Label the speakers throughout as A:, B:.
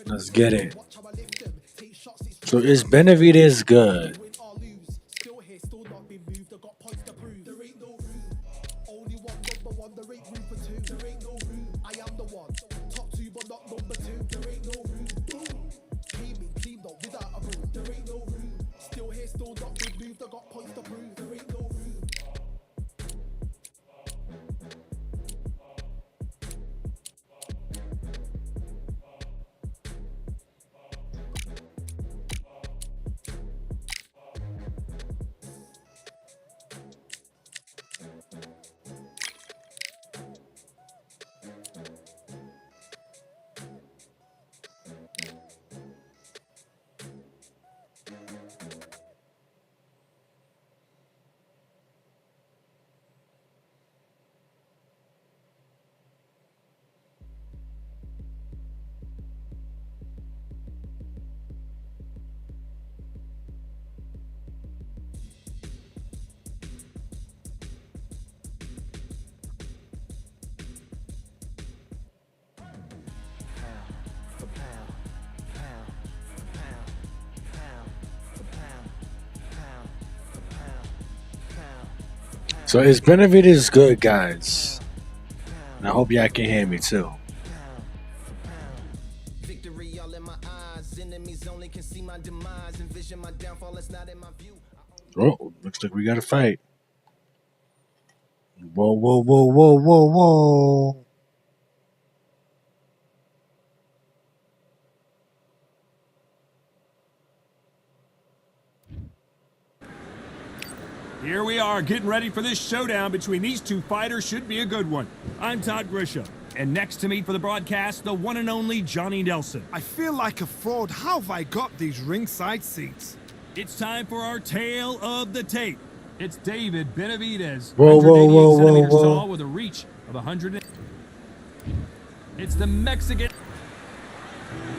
A: Let's get it. So is Benavides good? So is Benavides good, guys? And I hope y'all can hear me too. Oh, looks like we got a fight. Whoa, whoa, whoa, whoa, whoa, whoa.
B: Here we are, getting ready for this showdown between these two fighters. Should be a good one. I'm Todd Grisham, and next to me for the broadcast, the one and only Johnny Nelson.
C: I feel like a fraud. How have I got these ringside seats?
B: It's time for our tale of the tape. It's David Benavides,
A: Whoa, whoa,
B: 188
A: whoa, whoa,
B: centimeters
A: whoa.
B: tall with a reach of 100. It's the Mexican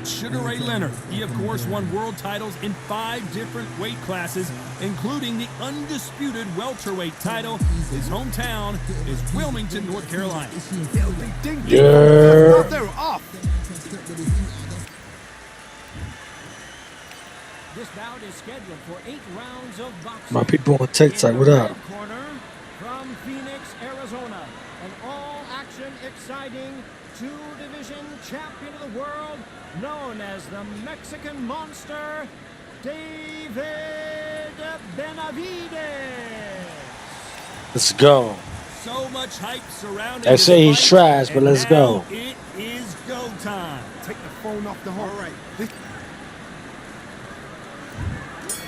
B: Sugar Ray Leonard. He, of course, won world titles in 5 different weight classes, including the undisputed welterweight title. His hometown is Wilmington, North Carolina.
A: Yeah.
C: They're off.
D: This bout is scheduled for 8 rounds of boxing.
A: My people on TikTok, what up?
D: Corner from Phoenix, Arizona, an all-action, exciting 2-division champion of the world, known as the Mexican Monster, David Benavides.
A: Let's go.
B: So much hype surrounding
A: They
B: this
A: say he's
B: fight,
A: trash, but
B: and
A: let's
B: now
A: go.
B: It is go time.
C: Take the phone off the horn. All right.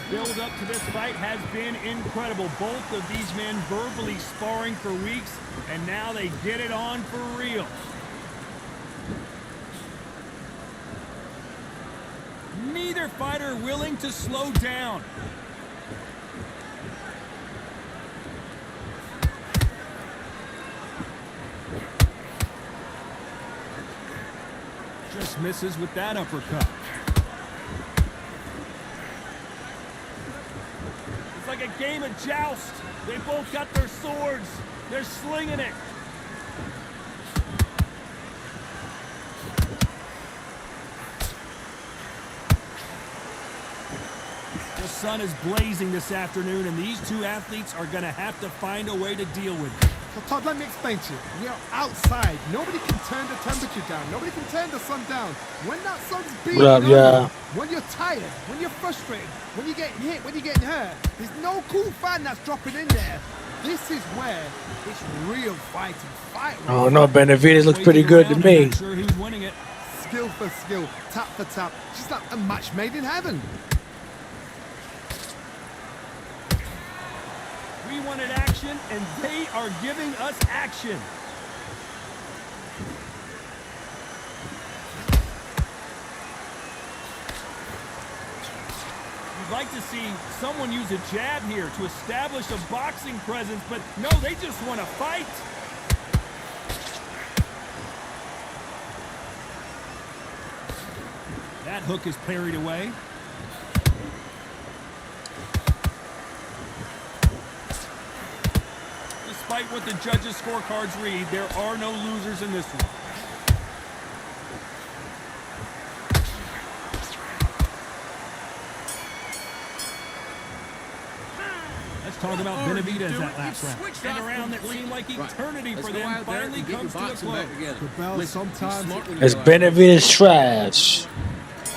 B: Build up to this fight has been incredible. Both of these men verbally sparring for weeks, and now they get it on for real. Neither fighter willing to slow down. Just misses with that uppercut. It's like a game of joust. They both got their swords. They're slinging it. The sun is blazing this afternoon, and these two athletes are going to have to find a way to deal with it.
C: So Todd, let me explain to you. We are outside. Nobody can turn the temperature down. Nobody can turn the sun down. When that sun's beating
A: What up,
C: on
A: yeah?
C: you, when you're tired, when you're frustrated, when you're getting hit, when you're getting hurt, there's no cool fan that's dropping in there. This is where it's real fighting.
A: Oh no, Benavides looks pretty good to me.
B: Not sure who's winning it.
C: Skill for skill, tap for tap. Just like a match made in heaven.
B: We wanted action, and they are giving us action. You'd like to see someone use a jab here to establish a boxing presence, but no, they just want to fight. That hook is parried away. despite what the judges' scorecards read, there are no losers in this one. Let's talk about benavides that last round. And a round that seemed like eternity for them finally comes to a close.
C: The bell sometimes...
A: It's benavides trash.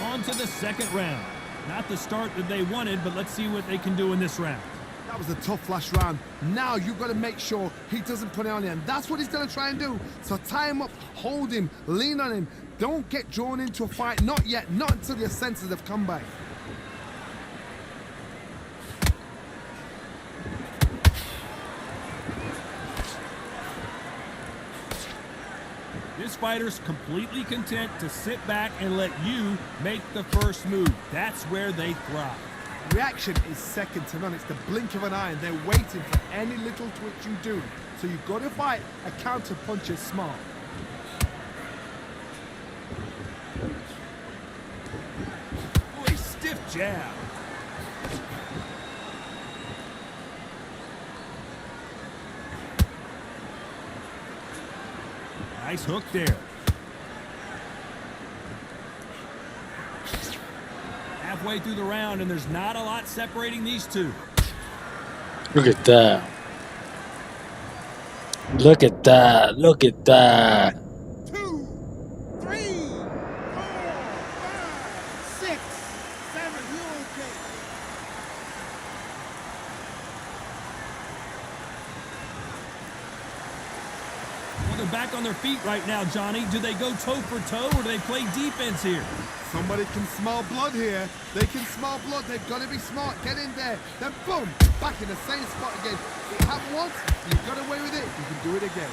B: On to the second round. Not the start that they wanted, but let's see what they can do in this round.
C: That was a tough last round. Now you've got to make sure he doesn't put it on him. That's what he's going to try and do. So tie him up, hold him, lean on him. Don't get drawn into a fight. Not yet. Not until your senses have come back.
B: This fighter's completely content to sit back and let you make the first move. That's where they thrive.
C: Reaction is second to none. It's the blink of an eye, and they're waiting for any little twitch you do. So you've got to fight a counter punch is smart.
B: Boy, stiff jab. Nice hook there. Halfway through the round, and there's not a lot separating these two.
A: Look at that. Look at that. Look at that.
C: 2, 3, 4, 5, 6, 7. You okay?
B: Well, they're back on their feet right now, Johnny. Do they go toe for toe, or do they play defense here?
C: Somebody can smell blood here. They can smell blood. They've got to be smart. Get in there. Then boom, back in the same spot again. It happened once. You got away with it. You can do it again.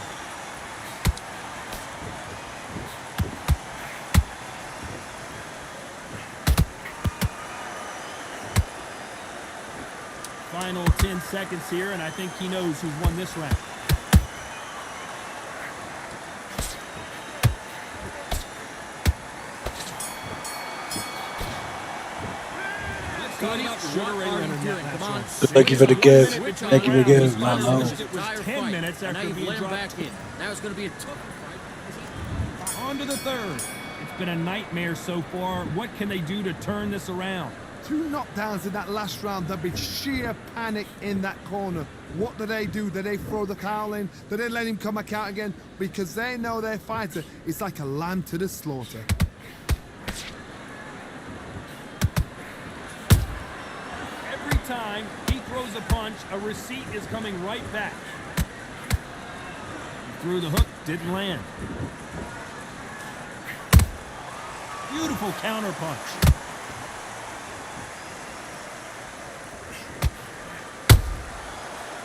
B: Final 10 seconds here, and I think he knows who's won this round.
A: Thank you for the gift. Thank you for the gift, my love.
B: It was 10 minutes after being dropped.
E: Now it's going to be a tough fight.
B: On to the third. It's been a nightmare so far. What can they do to turn this around?
C: 2 knockdowns in that last round. There'll be sheer panic in that corner. What do? Do they throw the towel in? Do they let him come back out again? Because they know their fighter is like a lamb to the slaughter.
B: Every time he throws a punch, a receipt is coming right back. He threw the hook, didn't land. Beautiful counter punch.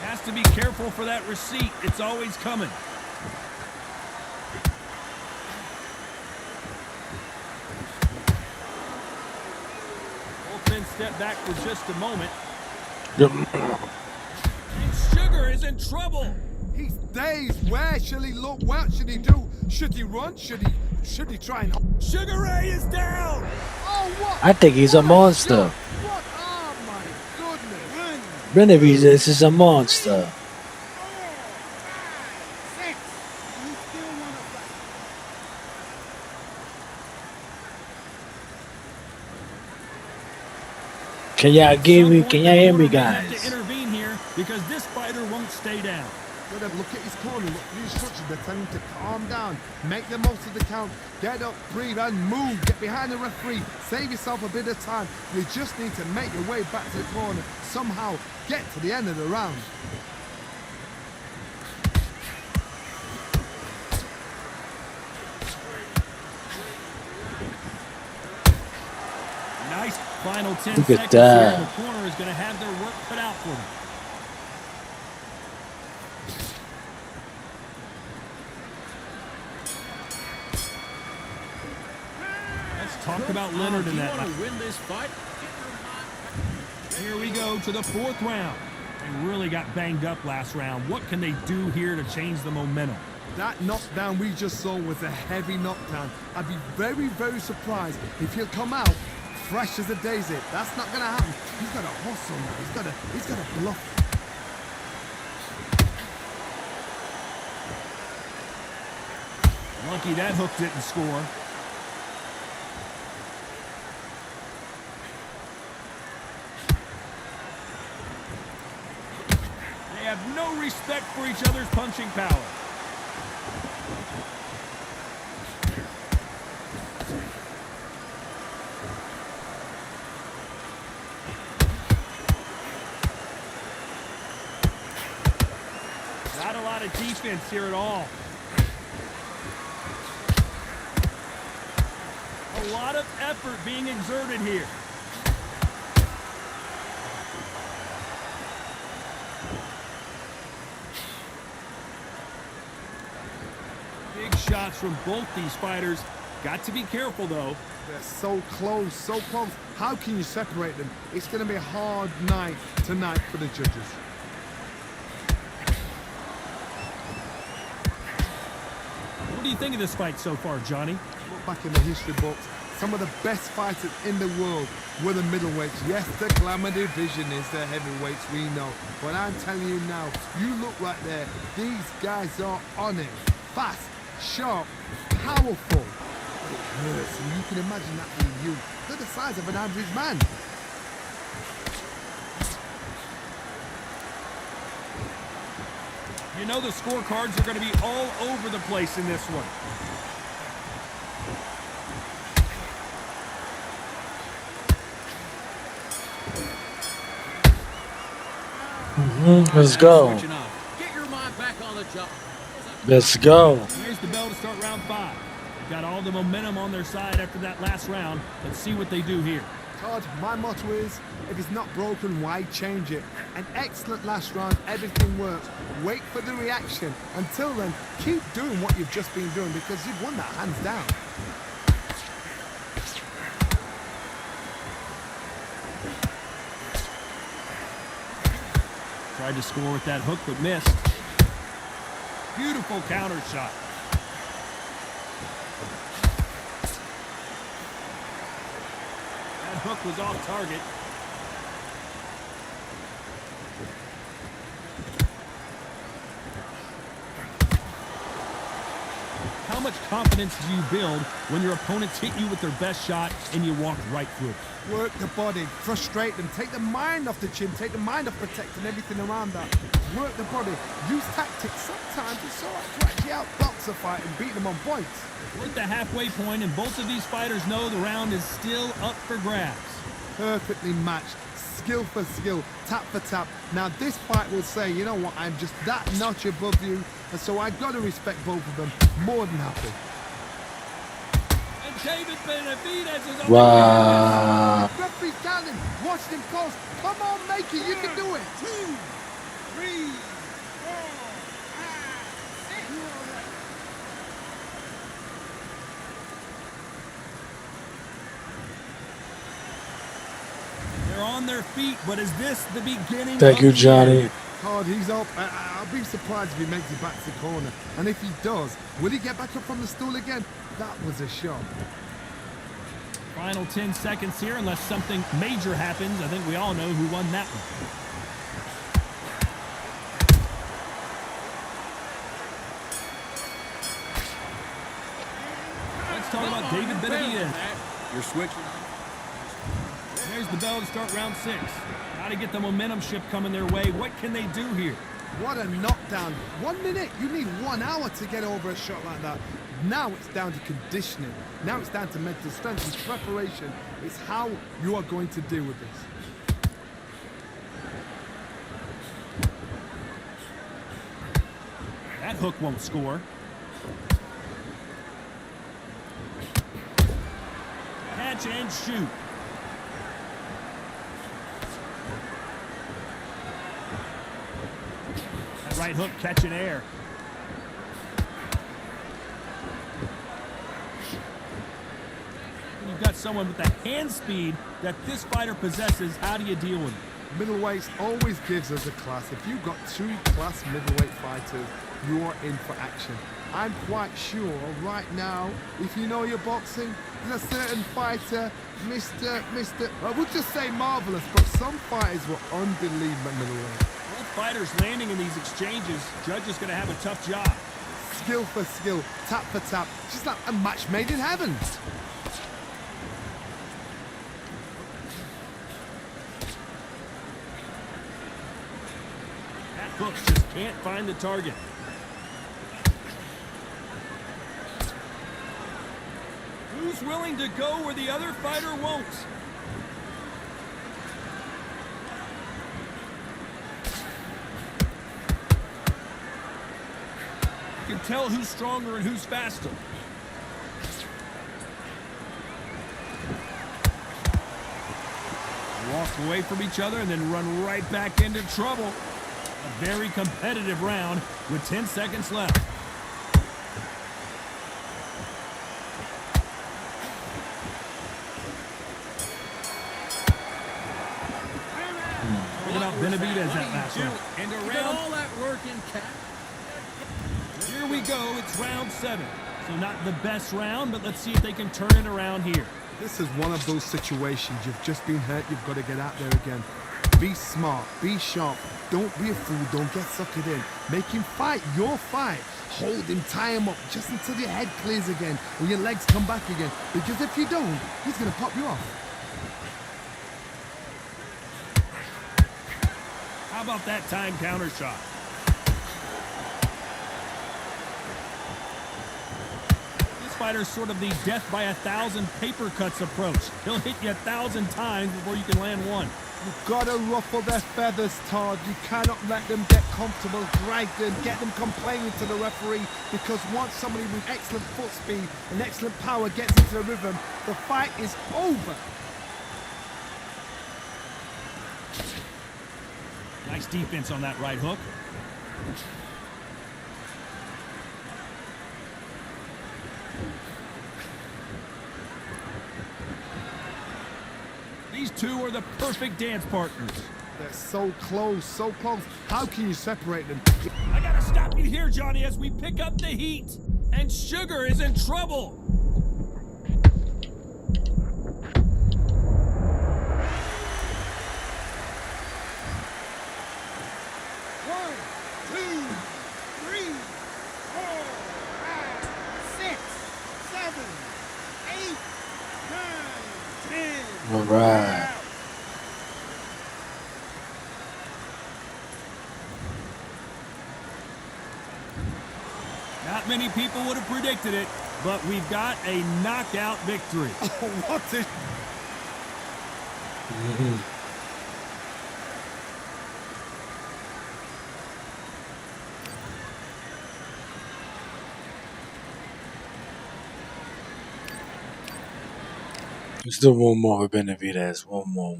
B: Has to be careful for that receipt. It's always coming. Both men step back for just a moment. And Sugar is in trouble.
C: He's dazed. Where shall he look? What should he do? Should he run? Should he try and...
B: Sugar Ray is down.
C: Oh, what?
A: I think he's a monster.
C: What? Oh, my goodness.
A: Benavides is a monster.
C: 6. You still want to fight?
A: Can y'all hear me,
B: Have to
A: guys?
B: intervene here because this fighter won't stay down.
C: Look at his corner, look at the instructions. They're telling him to calm down, make the most of the count, get up, breathe, and move. Get behind the referee, save yourself a bit of time. You just need to make your way back to the corner. Somehow get to the end of the round.
B: Nice final 10
A: Look at
B: seconds here.
A: that.
B: The corner is going to have their work cut out for them. Let's talk about Leonard in that.
E: Want to win this fight?
B: Here we go to the 4th round. They really got banged up last round. What can they do here to change the momentum?
C: That knockdown we just saw was a heavy knockdown. I'd be very, very surprised if he'll come out fresh as a daisy. That's not going to happen. He's got to hustle now. He's got to bluff.
B: Lucky that hook didn't score. They have no respect for each other's punching power. Not a lot of defense here at all. A lot of effort being exerted here. Big shots from both these fighters. Got to be careful, though.
C: They're so close, so close. How can you separate them? It's going to be a hard night tonight for the judges.
B: What do you think of this fight so far, Johnny?
C: Look back in the history books. Some of the best fighters in the world were the middleweights. Yes, the glamour division is the heavyweights, we know. But I'm telling you now, you look right there. These guys are on it. Fast, sharp, powerful. It hurts, and you can imagine that being you. They're the size of an average man.
B: You know the scorecards are going to be all over the place in this one.
A: Let's go.
E: Switching off. Get your mind back on the job.
A: Let's go.
B: Here's the bell to start round 5. They've got all the momentum on their side after that last round. Let's see what they do here.
C: Todd, my motto is, if it's not broken, why change it? An excellent last round, everything works. Wait for the reaction. Until then, keep doing what you've just been doing because you've won that hands down.
B: Tried to score with that hook, but missed. Beautiful counter shot. That hook was off target. How much confidence do you build when your opponents hit you with their best shot and you walk right through it?
C: Work the body, frustrate them, take the mind off the chin, take the mind off protecting everything around that. Work the body, use tactics. Sometimes it's all right to actually outbox a fight and beat them on points.
B: We're at the halfway point, and both of these fighters know the round is still up for grabs.
C: Perfectly matched, skill for skill, tap for tap. Now this fight will say, you know what, I'm just that notch above you, and so I've got to respect both of them more than happy.
B: And David Benavides is on
A: Wow.
C: Referee's counting, watch him close. Come on, make it, you can do it.
E: 2, 3, 4, 5, 6.
B: They're on their feet, but is this the beginning?
A: Thank
B: of
A: you,
B: the
A: Johnny.
B: end?
C: Todd, he's up. I'll be surprised if he makes it back to the corner. And if he does, will he get back up from the stool again? That was a shot.
B: Final 10 seconds here, unless something major happens. I think we all know who won that one. Let's talk about David Benavides.
E: You're switching.
B: There's the bell to start round 6. Got to get the momentum shift coming their way. What can they do here?
C: What a knockdown. 1 minute. You need 1 hour to get over a shot like that. Now it's down to conditioning. Now it's down to mental strength and preparation. It's how you are going to deal with this.
B: That hook won't score. Catch and shoot. That right hook catching air. When you've got someone with the hand speed that this fighter possesses, how do you deal with it?
C: Middleweights always gives us a class. If you've got 2 class middleweight fighters, you are in for action. I'm quite sure right now, if you know your boxing, there's a certain fighter, Mr. I would just say marvelous, but some fighters were unbelievable middleweight.
B: Both fighters landing in these exchanges. Judge is going to have a tough job.
C: Skill for skill, tap for tap, just like a match made in heaven.
B: That hook just can't find the target. Who's willing to go where the other fighter won't? You can tell who's stronger and who's faster. Walk away from each other and then run right back into trouble. A very competitive round with 10 seconds left. What about Benavides that last round?
E: And around all that work in cap.
B: Here we go, it's round 7. So not the best round, but let's see if they can turn it around here.
C: This is one of those situations. You've just been hurt, you've got to get out there again. Be smart, be sharp, don't be a fool, don't get suckered in. Make him fight your fight. Hold him, tie him up just until your head clears again and your legs come back again. Because if you don't, he's going to pop you off.
B: How about that time counter shot? This fighter's sort of the death by 1,000 paper cuts approach. He'll hit you 1,000 times before you can land one.
C: You've got to ruffle their feathers, Todd. You cannot let them get comfortable, drag them, get them complaining to the referee, because once somebody with excellent foot speed and excellent power gets into the rhythm, the fight is over.
B: Nice defense on that right hook. These two are the perfect dance partners.
C: They're so close, so close. How can you separate them?
B: I gotta stop you here, Johnny, as we pick up the heat. And Sugar is in trouble.
A: All right.
B: Not many people would have predicted it, but we've got a knockout victory.
C: Oh, what is...
A: Let's do one more with Benavides. One more,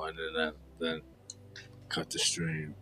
A: and then cut the stream.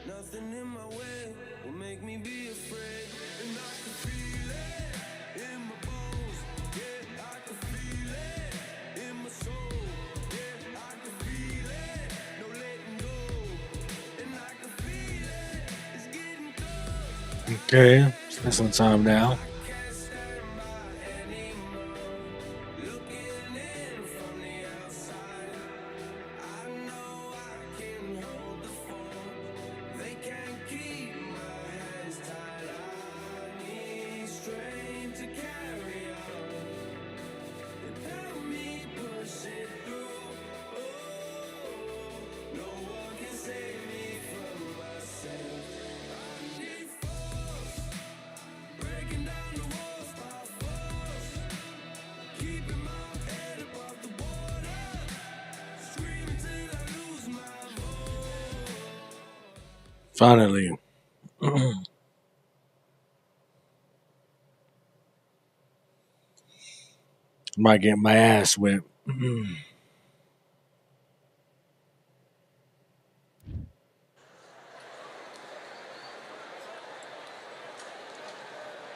F: Nothing in my way will make me be afraid. And I can feel it in my bones. Yeah, I can feel it in my soul. Yeah,
A: Okay, spend some time now. Finally. Might get my ass whipped.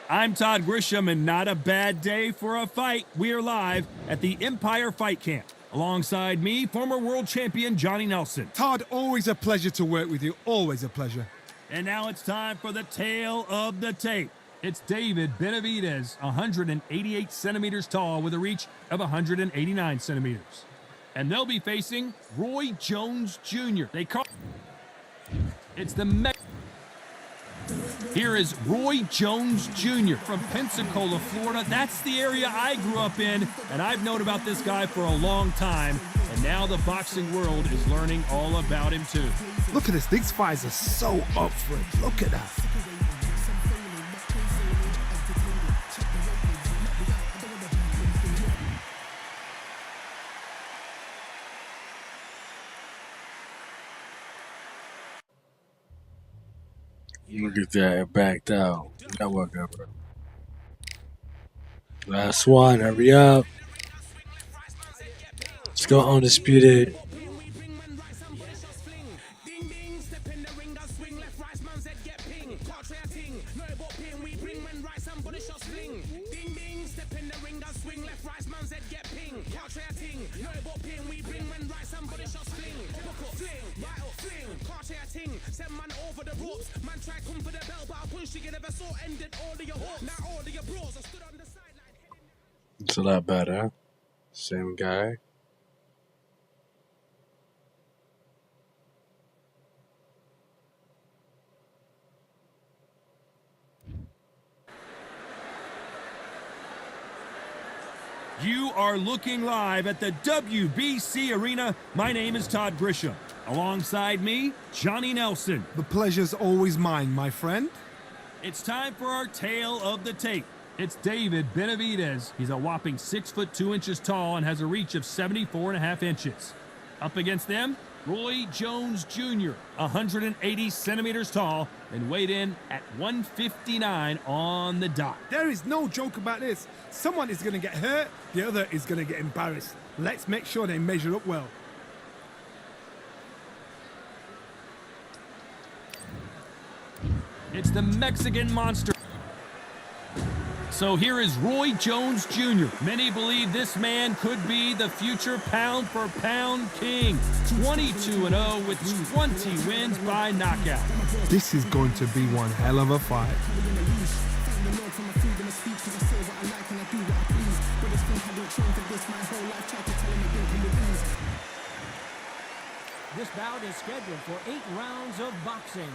B: I'm Todd Grisham, and not a bad day for a fight. We're live at the Empire Fight Camp. Alongside me, former world champion Johnny Nelson.
C: Todd, always a pleasure to work with you. Always a pleasure.
B: And now it's time for the tale of the tape. It's David Benavides, 188 centimeters tall with a reach of 189 centimeters. And they'll be facing Roy Jones Jr. It's the Here is Roy Jones Jr. from Pensacola, Florida. That's the area I grew up in, and I've known about this guy for a long time. And now the boxing world is learning all about him too.
C: Look at this. These fights are so up for it. Look at that.
A: Look at that. It backed out. That worked out, bro. Last one. Hurry up. Let's go Undisputed. It's a lot better. Same guy.
B: You are looking live at the WBC Arena. My name is Todd Grisham. Alongside me, Johnny Nelson.
C: The pleasure's always mine, my friend.
B: It's time for our tale of the tape. It's David Benavides. He's a whopping 6 foot 2 inches tall and has a reach of 74.5 inches. Up against them, Roy Jones Jr., 180 centimeters tall and weighed in at 159 on the dot.
C: There is no joke about this. Someone is going to get hurt, the other is going to get embarrassed. Let's make sure they measure up well.
B: It's the Mexican monster. So here is Roy Jones Jr. Many believe this man could be the future pound-for-pound king. 22-0 with 20 wins by knockout.
C: This is going to be one hell of a fight.
D: This bout is scheduled for 8 rounds of boxing.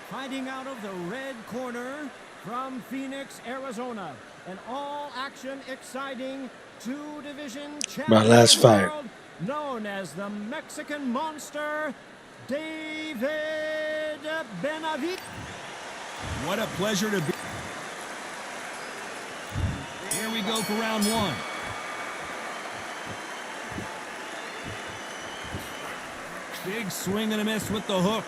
D: Fighting out of the red corner from Phoenix, Arizona, an all-action, exciting two-division champion
A: My last
D: of the
A: fight.
D: world, known as the Mexican Monster, David Benavides.
B: What a pleasure to be. Here we go for round one. Big swing and a miss with the hook.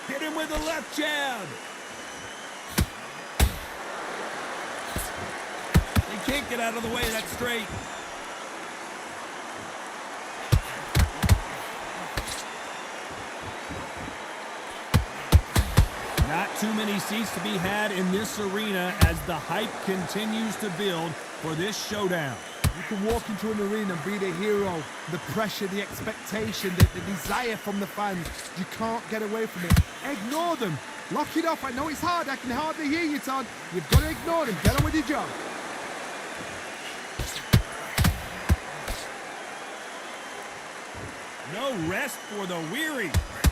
B: Hit him with a left jab. He can't get out of the way, that's straight. Not too many seats to be had in this arena as the hype continues to build for this showdown.
C: You can walk into an arena and be the hero. The pressure, the expectation, the desire from the fans. You can't get away from it. Ignore them. Lock it off. I know it's hard. I can hardly hear you, Todd. You've got to ignore them. Get on with your job.
B: No rest for the weary.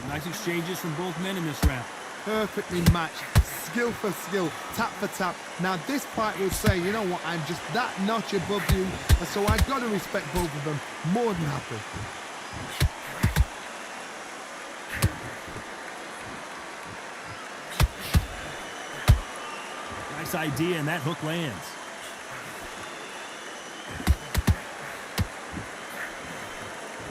B: Nice exchanges from both men in this round.
C: Perfectly matched. Skill for skill, tap for tap. Now this fight will say, you know what, I'm just that notch above you, and so I've got to respect both of them. More than happy.
B: Nice idea, and that hook lands.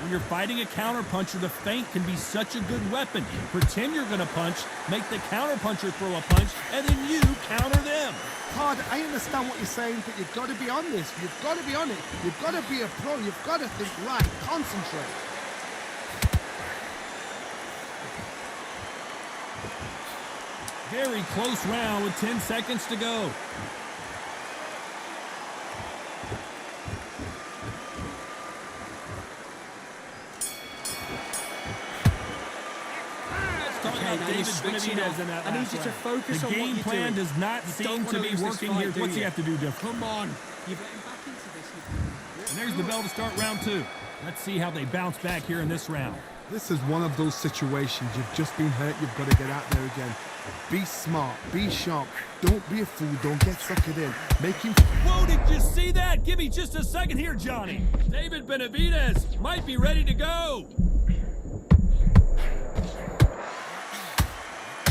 B: When you're fighting a counterpuncher, the feint can be such a good weapon. Pretend you're going to punch, make the counterpuncher throw a punch, and then you counter them.
C: Todd, I understand what you're saying, but you've got to be on this. You've got to be on it. You've got to be a pro. You've got to think right. Concentrate.
B: Very close round with 10 seconds to go. David Benavides in that
E: I need
B: last
E: you to
B: round.
E: focus
B: the
E: on what
B: game
E: you're
B: plan
E: doing.
B: does not
E: You
B: seem
E: don't
B: to
E: wanna
B: be
E: lose this
B: working
E: fight,
B: here.
E: do
B: What's he
E: you?
B: have to do different?
E: Come on. You're getting back into this.
B: And there's the bell to start round two. Let's see how they bounce back here in this round.
C: This is one of those situations. You've just been hurt. You've got to get out there again. Be smart. Be sharp. Don't be a fool. Don't get suckered in. Make him...
B: Whoa, did you see that? Give me just a second here, Johnny. David Benavides might be ready to go.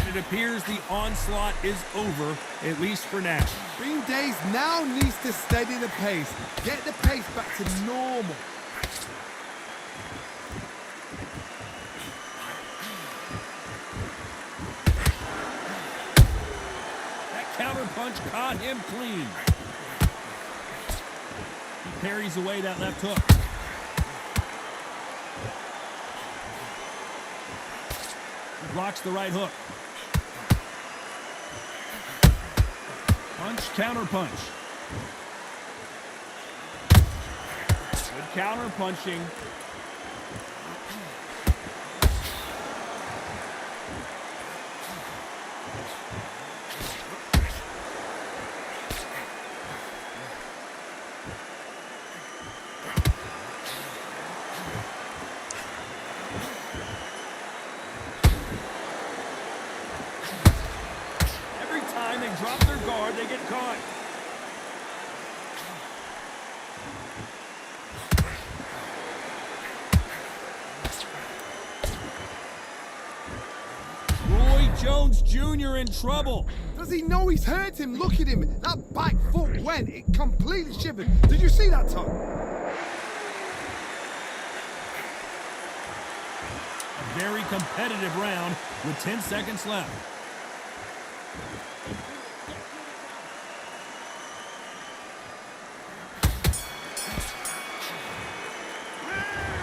B: It appears the onslaught is over, at least for now.
C: Green Days now needs to steady the pace. Get the pace back to normal.
B: That counter punch caught him clean. He parries away that left hook. He blocks the right hook. Punch, counter punch. Good counter punching. Every time they drop their guard, they get caught. Roy Jones Jr. in trouble.
C: Does he know he's hurt him? Look at him. That back foot went. It completely shivered. Did you see that, Tom?
B: A very competitive round with 10 seconds left.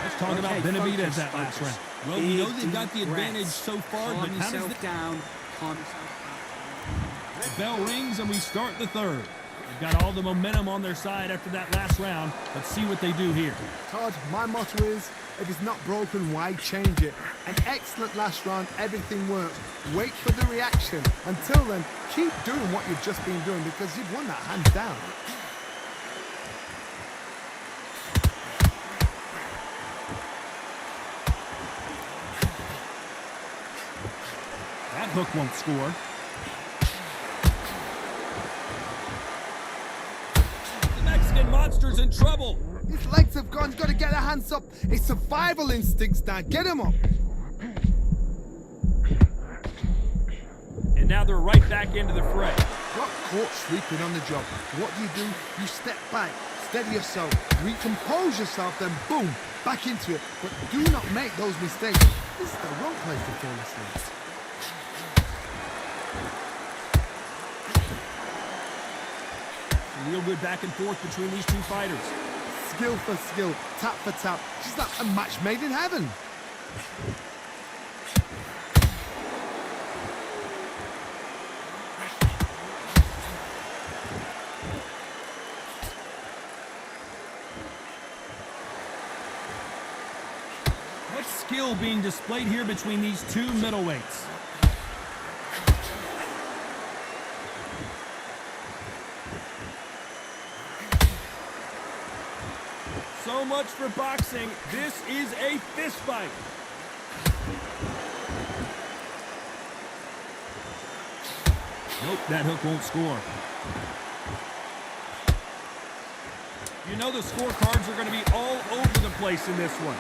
B: Let's talk about Benavides that last round. Well, we know they've got the advantage so far, but
E: Calm
B: how does
E: yourself down. Calm yourself
B: the bell rings and we start the third? They've got all the momentum on their side after that last round. Let's see what they do here.
C: Todd, my motto is, if it's not broken, why change it? An excellent last round, everything works. Wait for the reaction. Until then, keep doing what you've just been doing because you've won that hands down.
B: That hook won't score. The Mexican monster's in trouble.
C: His legs have gone. He's got to get their hands up. It's survival instincts now. Get him up.
B: And now they're right back into the fray.
C: Got caught sleeping on the job. What do? You step back, steady yourself, recompose yourself, then boom, back into it. But do not make those mistakes. This is the wrong place to fall asleep.
B: Real good back and forth between these two fighters.
C: Skill for skill, tap for tap. She's like a match made in heaven.
B: skill being displayed here between these two middleweights. So much for boxing. This is a fist fight. Nope, that hook won't score. You know the scorecards are going to be all over the place in this one.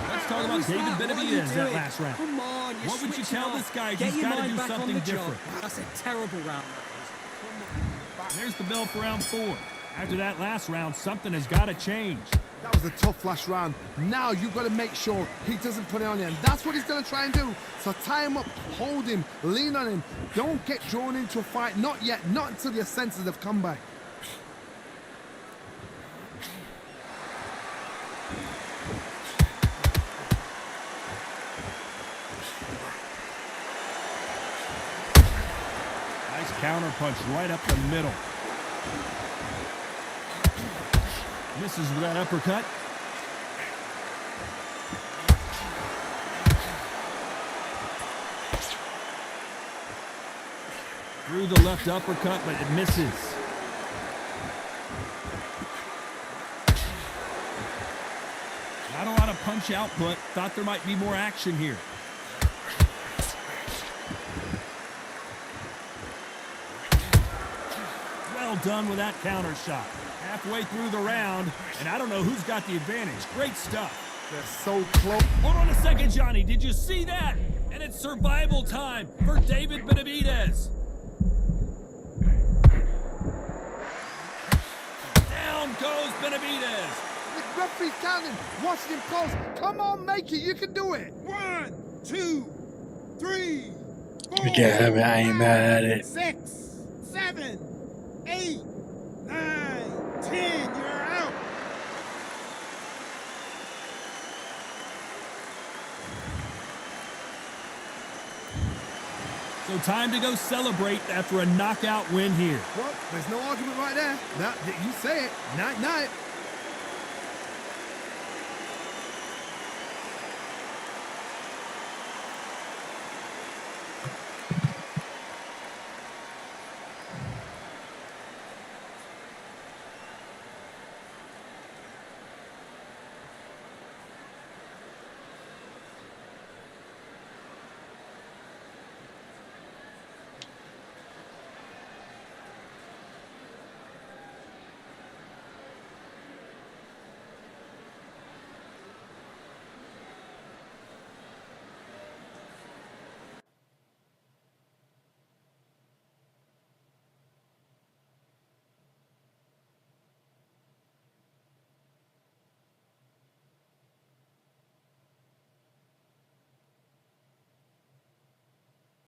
B: Let's talk about David Benavides that last round.
E: Come on,
B: What would you tell this guy?
E: Get
B: He's
E: your
B: got to
E: mind
B: do
E: back on
B: something
E: the job.
B: different.
E: That's a terrible round.
B: There's the bell for round 4. After that last round, something has got to change.
C: That was a tough last round. Now you've got to make sure he doesn't put it on you. And that's what he's going to try and do. So tie him up, hold him, lean on him. Don't get drawn into a fight. Not yet. Not until your senses have come back.
B: Nice counter punch right up the middle. Misses with that uppercut. Through the left uppercut, but it misses. Not a lot of punch output. Thought there might be more action here. Well done with that counter shot. Halfway through the round, and I don't know who's got the advantage. Great stuff.
C: They're so close.
B: Hold on a second, Johnny. Did you see that? And it's survival time for David Benavides. Down goes Benavides.
C: The referee's counting. Watching him close. Come on, make it. You can do it.
G: 1, 2, 3, 4,
A: You can have it. I ain't mad at it.
G: 6, 7, 8, 9, 10. You're out.
B: So time to go celebrate after a knockout win here.
C: Well, there's no argument right there. Now, you say it. Night, night.